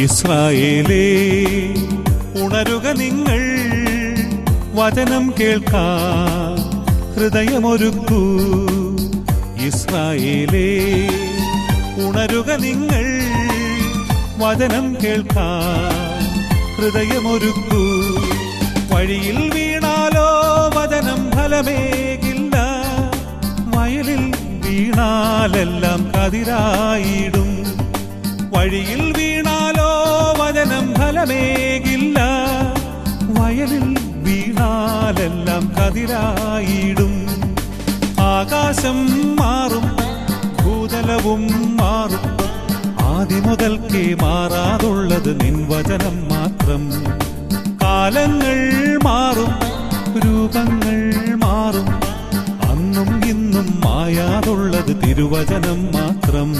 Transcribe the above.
ഇസ്രായേലേ ഉണരുക നിങ്ങൾ, വചനം കേൾക്കാൻ ഹൃദയമൊരുക്കൂ. ഇസ്രായേലേ ഉണരുക നിങ്ങൾ, വചനം കേൾക്കാൻ ഹൃദയമൊരുക്കൂ. വഴിയിൽ വീണാലോ വചനം ഫലമേകില്ല, വയലിൽ വീണാലെല്ലാം കതിരായിടും. വഴിയിൽ വീണാലോ വചനം ഫലമേകില്ല, വയലിൽ വീണാലെല്ലാം കതിരായിടും. ആകാശം മാറും, ഭൂതലവും മാറും, ആദിമുതൽക്കേ മാറാതുള്ളത് നിൻ വചനം മാത്രം. കാലങ്ങൾ മാറും, രൂപങ്ങൾ മാറും, അന്നും ഇന്നും മായാതുള്ളത് തിരുവചനം മാത്രം.